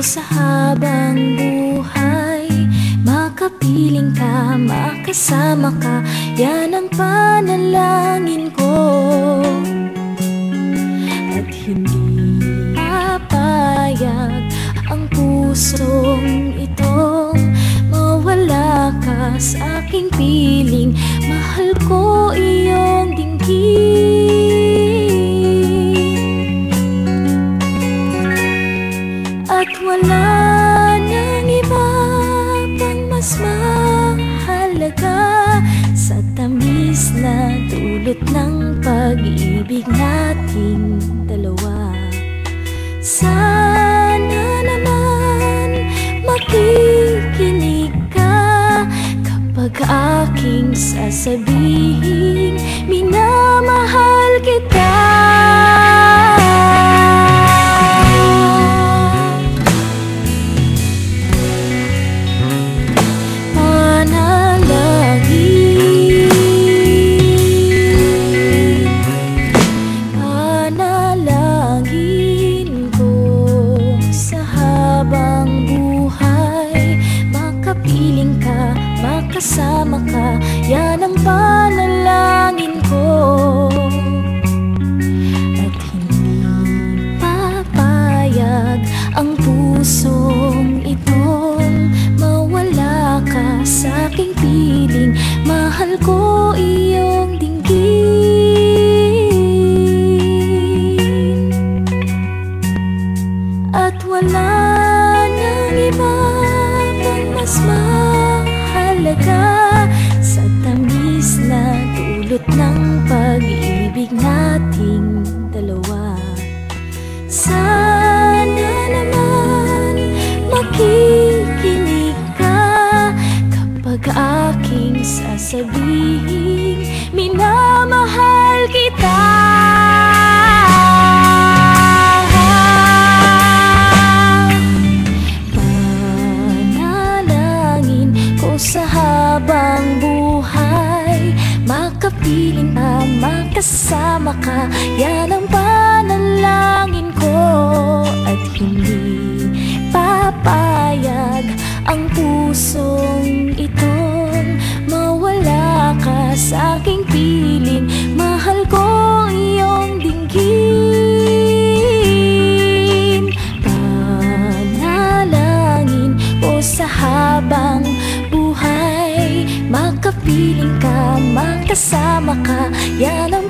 Sa habang buhay, makapiling ka, makasama ka, yan ang panalangin ko. At hindi papayag ang pusong itong mawala ka sa aking piling. Mahal ko iyong dinggin. At wala nang iba pang mas mahalaga sa tamis na dulot ng pag-ibig nating dalawa. Sana naman makikinig ka kapag aking sasabihin minamahal kita. Kasama ka, yan ang panalangin ko. At hindi papayag ang pusong itong mawala ka sa aking piling. Mahal ko iyong dinggin. At wala nang iba pang mas sa tamis na dulot ng pag-ibig nating dalawa. Sana naman makikinig ka kapag aking sasabihin minamahal kita. Sa habang buhay, makapiling ka, makasama ka, yan ang panalangin ko. At hindi papayag ang pusong itong mawala ka sa aking piling. Mahal ko iyong dinggin. Panalangin ko sa habang makapiling ka, makasama ka, yan ang